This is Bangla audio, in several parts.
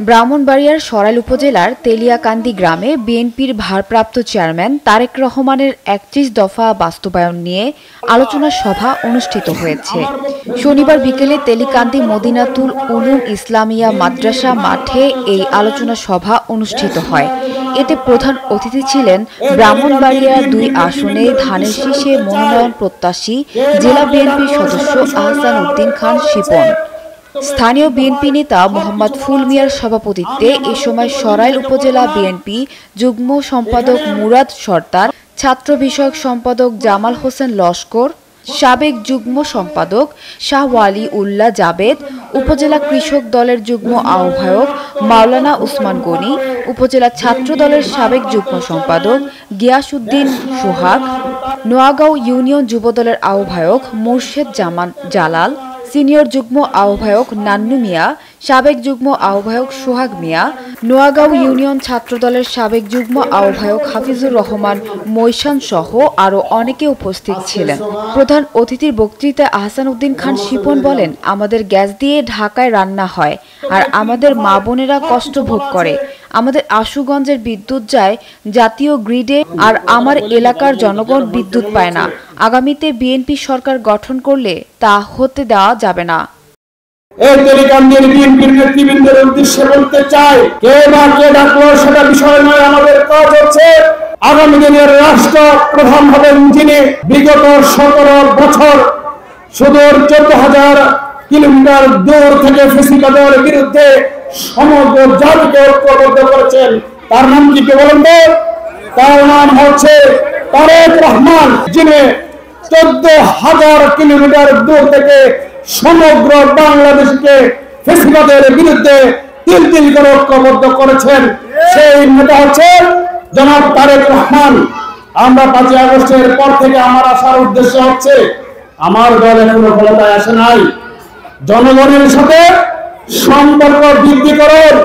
ব্রাহ্মণবাড়িয়ার সরাইল উপজেলার তেলিয়াকান্দি গ্রামে বিএনপির ভারপ্রাপ্ত চেয়ারম্যান তারেক রহমানের ৩১ দফা বাস্তবায়ন নিয়ে আলোচনা সভা অনুষ্ঠিত হয়েছে। শনিবার বিকেলে তেলিকান্দি মদিনাতুল উলুম ইসলামিয়া মাদ্রাসা মাঠে এই আলোচনা সভা অনুষ্ঠিত হয়। এতে প্রধান অতিথি ছিলেন ব্রাহ্মণবাড়িয়া ২ আসনে ধানের শীষে মনোনয়ন প্রত্যাশী জেলা বিএনপির সদস্য আহসান উদ্দিন খান শিপন। স্থানীয় বিএনপি নেতা মোহাম্মদ ফুল মিয়ার সভাপতিত্বে এ সময় সরাইল উপজেলা বিএনপি যুগ্ম সম্পাদক মুরাদ সরদার, ছাত্র বিষয়ক সম্পাদক জামাল হোসেন লস্কর, সাবেক যুগ্ম সম্পাদক শাহ ওয়ালি উল্লাহ জাবেদ, উপজেলা কৃষক দলের যুগ্ম আহ্বায়ক মাওলানা উসমান গনি, উপজেলা ছাত্র দলের সাবেক যুগ্ম সম্পাদক গিয়াসউদ্দিন সোহাগ, নোয়াগাঁও ইউনিয়ন যুবদলের আহ্বায়ক মোর্শেদ জামান জালাল, সিনিয়র যুগ্ম আহ্বায়ক নান্নু মিয়া, সাবেক যুগ্ম আহ্বায়ক সোহাগ মিয়া, নোয়াগাঁও ইউনিয়ন ছাত্রদলের সাবেক যুগ্ম আহ্বায়ক হাফিজুর রহমান মৈশান সহ আরও অনেকে উপস্থিত ছিলেন। প্রধান অতিথির বক্তৃতায় আহসান উদ্দিন খান শিপন বলেন, আমাদের গ্যাস দিয়ে ঢাকায় রান্না হয় আর আমাদের মা বোনেরা কষ্ট ভোগ করে। আমাদের আশুগঞ্জের বিদ্যুৎ যায় জাতীয় গ্রিডে আর আমার এলাকার জনগণ বিদ্যুৎ পায় না। আগামীতে বিএনপি সরকার গঠন করলে তা হতে দেওয়া যাবে না। এই তেলিকান্দির বিএনপির নেতৃবৃন্দের উদ্দেশ্যে বলতে চাই, কে বা কে ডাকলো সেটা বিষয় নয়, আমাদের কাজ হচ্ছে আগামী দিনের রাষ্ট্র প্রধান হবেন যিনি বিগত ১৭ বছর সুদূর ১৪,০০০ কিলোমিটার দূর থেকে ফ্যাসিবাদের বিরুদ্ধে সমগ্র জাতিকে ঐক্যবদ্ধ করেছেন। তার নাম কি কে বলেন তো? তার নাম হচ্ছে তারেক রহমান, যিনি ১৪,০০০ কিলোমিটার দূর থেকে সমগ্র বাংলাদেশকে ফ্যাসিবাদের বিরুদ্ধে তিল তিল করে ঐক্যবদ্ধ করেছেন। সেই নেতা হচ্ছে জনাব তারেক রহমান। আমরা ৫ই আগস্টের পর থেকে আমার আসার উদ্দেশ্য হচ্ছে, আমার দল এখনো ক্ষমতায় আসে নাই, জনগণের সাথে সম্পর্ক বৃদ্ধি করুন।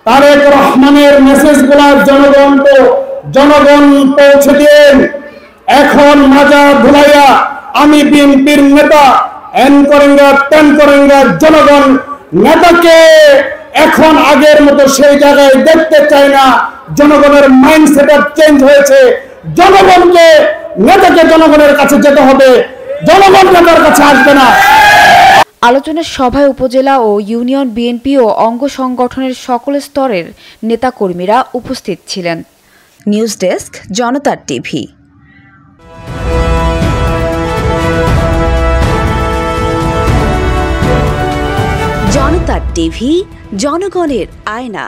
তারেক রহমানের মেসেজগুলা জনগণ পৌঁছে দিন। এখন মাজা ধুলাইয়া আমি বিএনপির নেতা এন করেঙ্গা তেন করেঙ্গা, জনগণ নেতাকে এখন আগের মতো সেই জায়গায় দেখতে চায় না। জনগণের মাইন্ডসেট চেঞ্জ হয়েছে। নেতাকে জনগণের কাছে যেতে হবে, জনগণ নেতার কাছে আসবে না। আলোচনা সভায় উপজেলা ও ইউনিয়ন বিএনপি ও অঙ্গ সংগঠনের সকল স্তরের নেতাকর্মীরা উপস্থিত ছিলেন। নিউজ ডেস্ক, জনতার টিভি। জনতার টিভি, জনগণের আয়না।